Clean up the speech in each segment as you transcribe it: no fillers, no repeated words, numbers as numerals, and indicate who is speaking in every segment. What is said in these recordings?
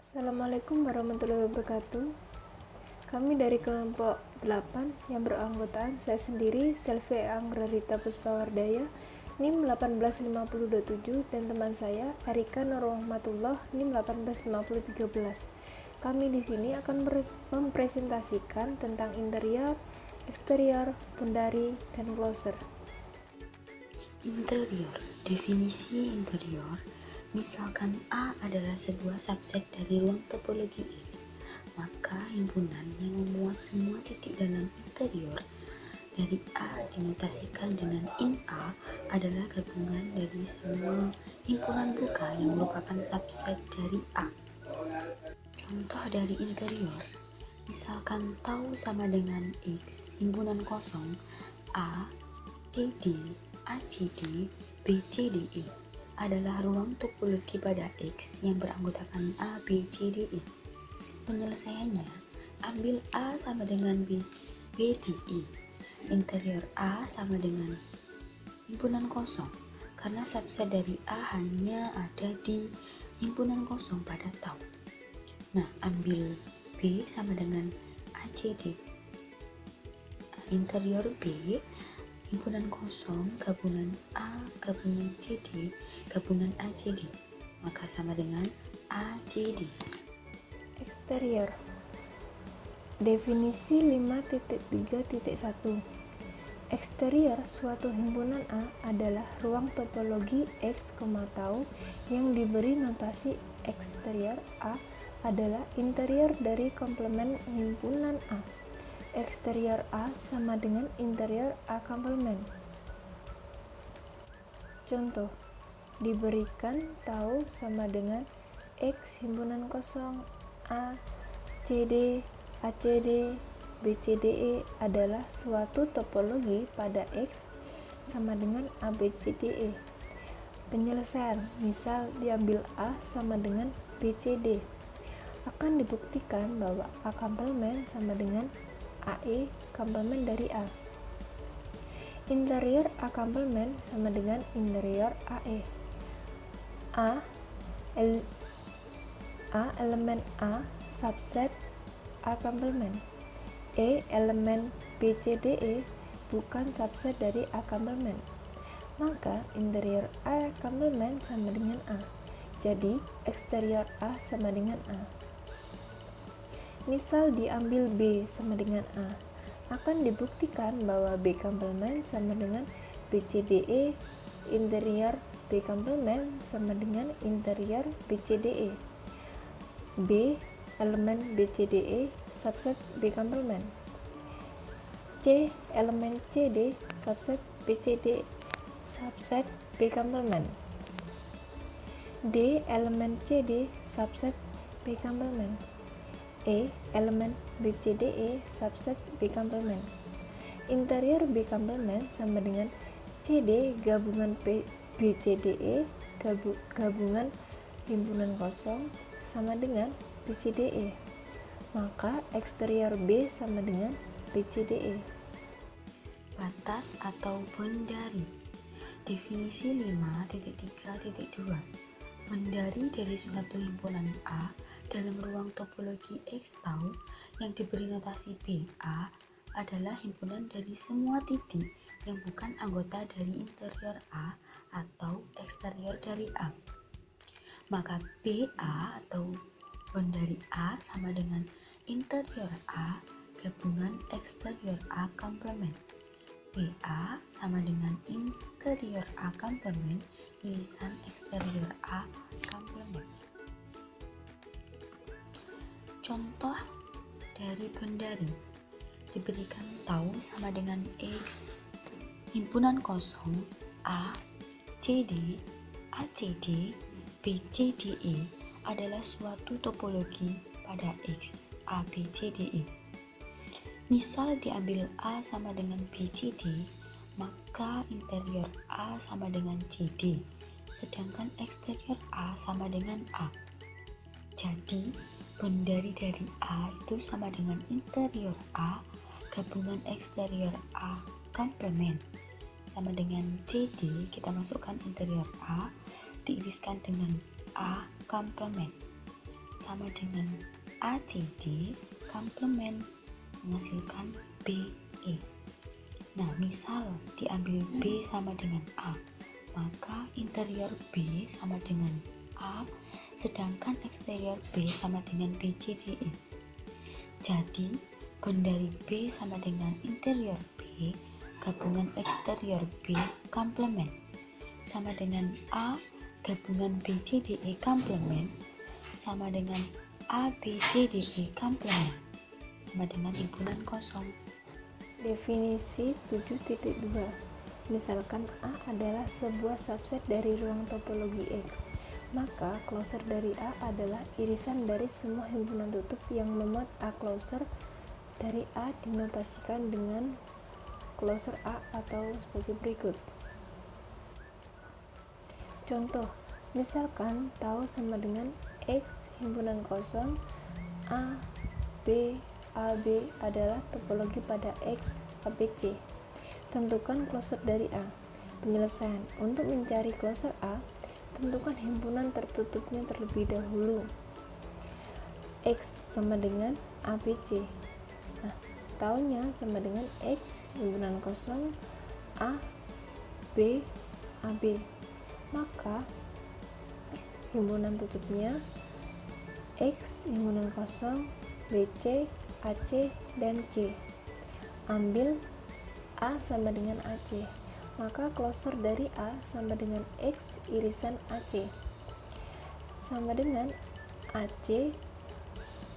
Speaker 1: Assalamualaikum warahmatullahi wabarakatuh. Kami dari kelompok 8 yang beranggotaan saya sendiri, Selvi Anggrarita Puspawardaya, NIM 185027, dan teman saya, Erika Nurrahmatullah, NIM 185013. Kami di sini akan mempresentasikan tentang interior, eksterior, pondari, dan closer.
Speaker 2: Interior. Definisi interior, misalkan A adalah sebuah subset dari ruang topologi X, maka himpunan yang memuat semua titik dalam interior dari A dinotasikan dengan in A adalah gabungan dari semua himpunan buka yang merupakan subset dari A. Contoh dari interior, misalkan tau sama dengan X, himpunan kosong A, CD, ACD, BCDE adalah ruang topologi pada X yang beranggotakan A, B, C, D, E. Penyelesaiannya, ambil A sama dengan B, D, E. Interior A sama dengan himpunan kosong, karena subset dari A hanya ada di himpunan kosong pada tau. Nah, ambil B sama dengan ACD. Interior B, himpunan kosong, gabungan A, gabungan CD, gabungan ACD, maka sama dengan ACD.
Speaker 1: Eksterior. Definisi 5.3.1. Eksterior suatu himpunan A adalah ruang topologi X, tau yang diberi notasi eksterior A adalah interior dari komplement himpunan A. Eksterior A sama dengan interior A komplement. Contoh, diberikan tau sama dengan X himpunan kosong A, CD, ACD, BCDE adalah suatu topologi pada X sama dengan ABCDE. Penyelesaian, misal diambil A sama dengan BCD, akan dibuktikan bahwa A komplement sama dengan AE komplement dari A. Interior A komplement sama dengan interior AE. A elemen A subset A komplement. E elemen BCDE bukan subset dari A komplement. Maka interior A komplement sama dengan A. Jadi eksterior A sama dengan A. Misal diambil B sama dengan A, akan dibuktikan bahwa B komplement sama dengan BCDE, interior B komplement sama dengan interior BCDE. B elemen BCDE subset B komplement. C elemen CD subset BCD subset B komplement. D elemen CD subset B komplement. E elemen BCDE subset B komplement. Interior B komplement sama dengan CD gabungan BCDE gabungan himpunan kosong sama dengan BCDE. Maka eksterior B sama dengan BCDE.
Speaker 2: Batas atau boundary. Definisi 5.3.2. Boundary dari suatu himpunan A dalam ruang topologi X tau yang diberi notasi BA adalah himpunan dari semua titik yang bukan anggota dari interior A atau eksterior dari A. Maka BA atau boundary A sama dengan interior A gabungan eksterior A komplement. BA sama dengan interior A komplement irisan eksterior A komplement. Contoh dari boundary, diberikan tau sama dengan X himpunan kosong A, CD, ACD, BCDE adalah suatu topologi pada X, ABCDE. Misal diambil A sama dengan BCD, maka interior A sama dengan CD, sedangkan eksterior A sama dengan A. Jadi, boundary dari A itu sama dengan interior A gabungan eksterior A komplement. Sama dengan CD, kita masukkan interior A diiriskan dengan A komplement. sama dengan ACD komplement menghasilkan BE. Nah, misal diambil B sama dengan A, maka interior B sama dengan A, sedangkan eksterior B sama dengan BCDE. Jadi, bond dari B sama dengan interior B, gabungan eksterior B komplement, sama dengan A gabungan BCDE komplement, sama dengan ABCDE komplement, sama dengan himpunan kosong.
Speaker 1: Definisi 7.2. Misalkan A adalah sebuah subset dari ruang topologi X, maka closure dari A adalah irisan dari semua himpunan tutup yang memuat A. Closure dari A dinotasikan dengan closure A atau sebagai berikut. Contoh, misalkan tau sama dengan X himpunan kosong A, B, AB adalah topologi pada X, ABC. Tentukan closure dari A. Penyelesaian. Untuk mencari closure A, tentukan himpunan tertutupnya terlebih dahulu. X sama dengan ABC. Nah, taunya sama dengan X himpunan kosong A, B, AB. Maka himpunan tutupnya X himpunan kosong BC, AC, dan C. Ambil A sama dengan AC, maka closure dari A sama dengan X irisan AC, sama dengan AC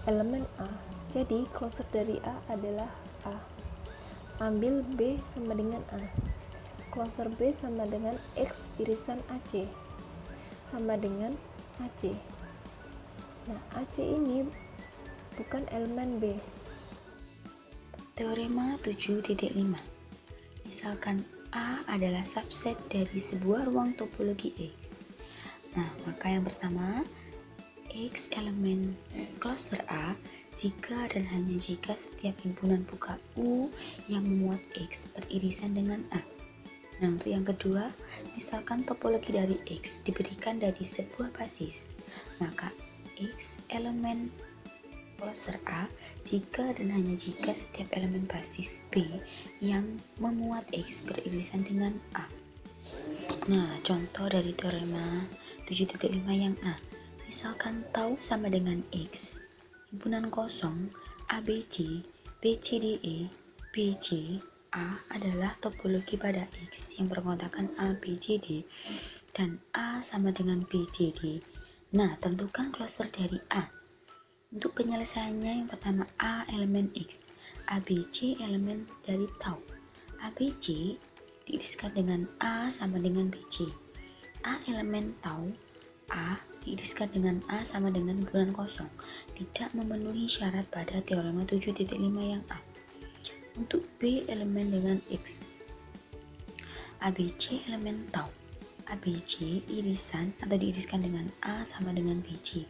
Speaker 1: elemen A. Jadi closure dari A adalah A. Ambil B sama dengan A, closure B sama dengan X irisan AC, sama dengan AC. Nah, AC ini bukan elemen B.
Speaker 2: Teorema 7.5. Misalkan A adalah subset dari sebuah ruang topologi X. Nah, maka yang pertama, X elemen closure A jika dan hanya jika setiap himpunan buka U yang memuat X beririsan dengan A. Nah, untuk yang kedua, misalkan topologi dari X diberikan dari sebuah basis, maka X elemen closure A jika dan hanya jika setiap elemen basis B yang memuat X beririsan dengan A. Nah, contoh dari teorema 7.5 yang A. Misalkan tau sama dengan X, himpunan kosong ABC, BCDE, BC, A adalah topologi pada X yang berkontakan ABCD dan A sama dengan BCD. Nah, tentukan closure dari A. Untuk penyelesaiannya, yang pertama A elemen X, ABC elemen dari tau. ABC diiriskan dengan A sama dengan BC. A elemen tau, A diiriskan dengan A sama dengan himpunan kosong, tidak memenuhi syarat pada teorema 7.5 yang A. Untuk B elemen dengan X, ABC elemen tau, ABC irisan atau diiriskan dengan A sama dengan BC.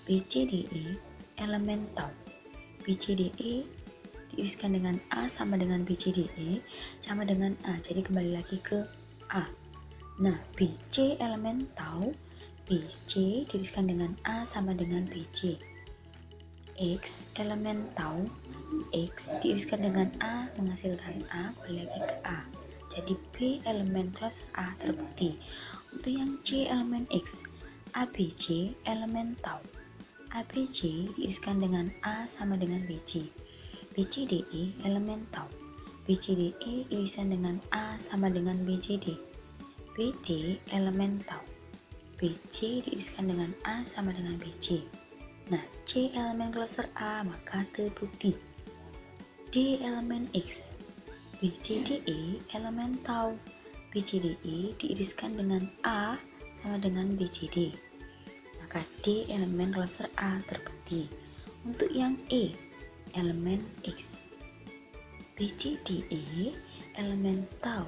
Speaker 2: BCDE elemen tau, BCDE diiriskan dengan A sama dengan BCDE sama dengan A, jadi kembali lagi ke A. Nah, BC elemen tau, BC diiriskan dengan A sama dengan BC. X elemen tau, X diiriskan dengan A menghasilkan A, kembali lagi ke A. Jadi B elemen closure A terbukti. Untuk yang C elemen X, ABC elemen tau, ABC diiriskan dengan A sama dengan BC. BCDE elemen tau, BCDE irisan dengan A sama dengan BCD. BC elemen tau, BC diiriskan dengan A sama dengan BC. Nah, C elemen closure A maka terbukti. D elemen X, BCDE elemen tau, BCDE diiriskan dengan A sama dengan BCD. Maka D elemen closure A terbukti. Untuk yang E elemen X, BCDE elemen tau,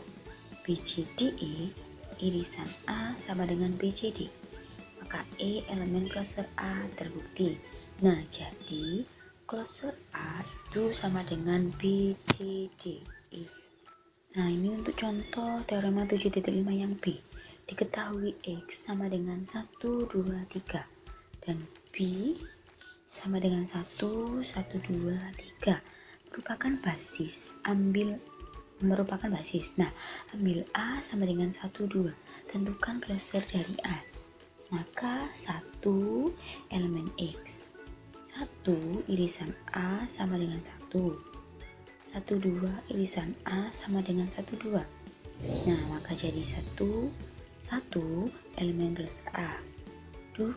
Speaker 2: BCDE irisan A sama dengan BCD, maka E elemen closure A terbukti. Nah, jadi closure A itu sama dengan BCDE. Nah, ini untuk contoh teorema 7.5 yang B. Diketahui X sama dengan 1, 2, 3 dan B sama dengan 1, 1, 2, 3 merupakan basis. Nah, ambil A sama dengan 1, 2. Tentukan closure dari A. Maka 1 elemen X. 1 irisan A sama dengan 1. 1, 2 irisan A sama dengan 1, 2. Nah, maka jadi 1 elemen closure A. 2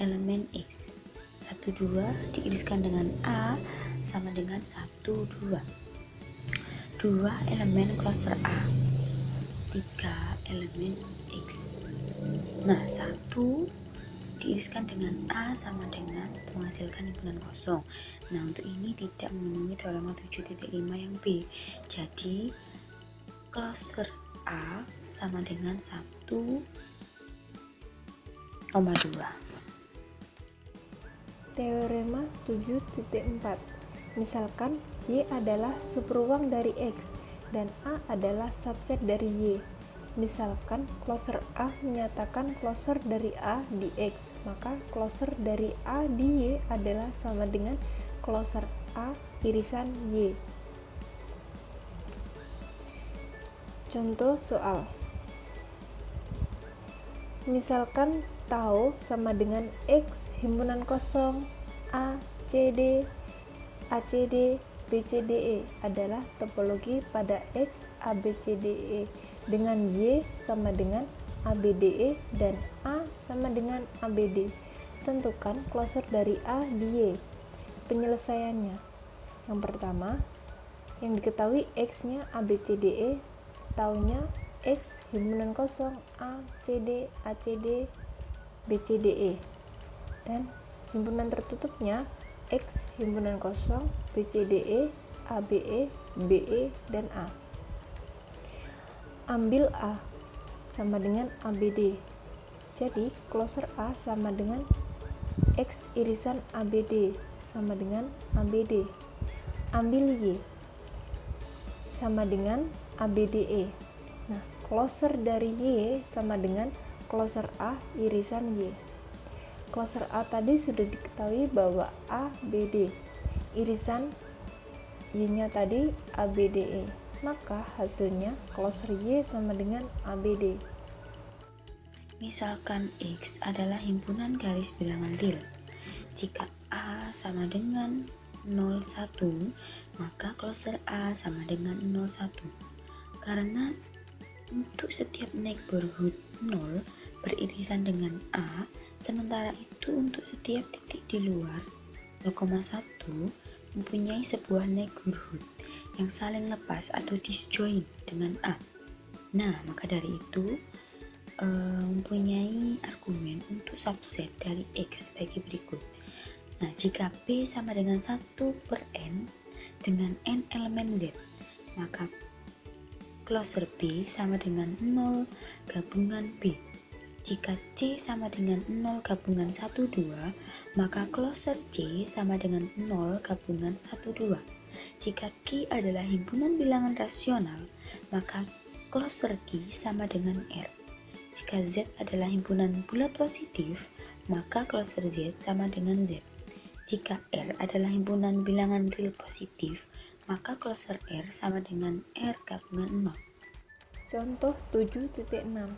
Speaker 2: elemen X. 1, 2 diiriskan dengan A sama dengan 1, 2. 2 elemen closure A. 3 elemen X. Nah, 1 diiriskan dengan A sama dengan menghasilkan himpunan kosong. Nah, untuk ini tidak memenuhi teorema 7.5 yang B. Jadi, closure A sama dengan 1,2.
Speaker 1: Teorema 7.4. Misalkan Y adalah subruang dari X dan A adalah subset dari Y. Misalkan closure A menyatakan closure dari A di X, maka closure dari A di Y adalah sama dengan closure A irisan Y. Contoh soal. Misalkan tau sama dengan X himpunan kosong A, C, D, ACD, BCDE adalah topologi pada X, ABCDE dengan Y sama dengan ABDE dan A sama dengan ABD. Tentukan closure dari A di Y. Penyelesaiannya. Yang pertama, yang diketahui X-nya ABCDE, taunya X himpunan kosong A, CD, ACD, BCDE. Dan himpunan tertutupnya X himpunan kosong BCDE, ABE, BE, dan A. Ambil A sama dengan ABD. Jadi closure A sama dengan X irisan ABD sama dengan ABD. Ambil Y sama dengan ABDE. Nah, closure dari Y sama dengan closure A irisan Y. Closure A tadi sudah diketahui bahwa ABD. Irisan Y-nya tadi ABDE. Maka hasilnya closure Y sama dengan ABD.
Speaker 2: Misalkan X adalah himpunan garis bilangan real. Jika A sama dengan 01, maka closure A sama dengan 01. Karena untuk setiap neighborhood 0 beririsan dengan A, sementara itu untuk setiap titik di luar 0,1 mempunyai sebuah neighborhood yang saling lepas atau disjoint dengan A. Nah, maka dari itu mempunyai argumen untuk subset dari X bagi berikut. Nah, jika B sama dengan 1/n dengan n elemen Z, maka closure B sama dengan 0 gabungan B. Jika C sama dengan 0 gabungan 1, 2, maka closure C sama dengan 0 gabungan 1, 2. Jika Q adalah himpunan bilangan rasional, maka closure Q sama dengan R. Jika Z adalah himpunan bulat positif, maka closure Z sama dengan Z. Jika R adalah himpunan bilangan real positif, maka closure R sama dengan R gabungan 0.
Speaker 1: Contoh 7.6.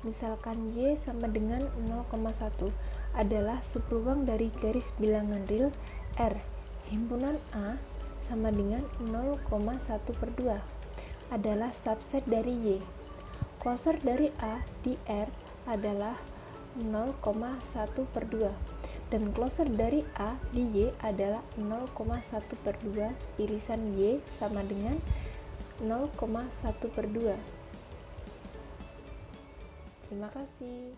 Speaker 1: Misalkan Y sama dengan 0,1 adalah subruang dari garis bilangan real R. Himpunan A sama dengan 0,1/2 adalah subset dari Y. Closure dari A di R adalah 0,1/2 dan closure dari A di Y adalah 0,1/2 irisan Y sama dengan 0,1/2. Terima kasih.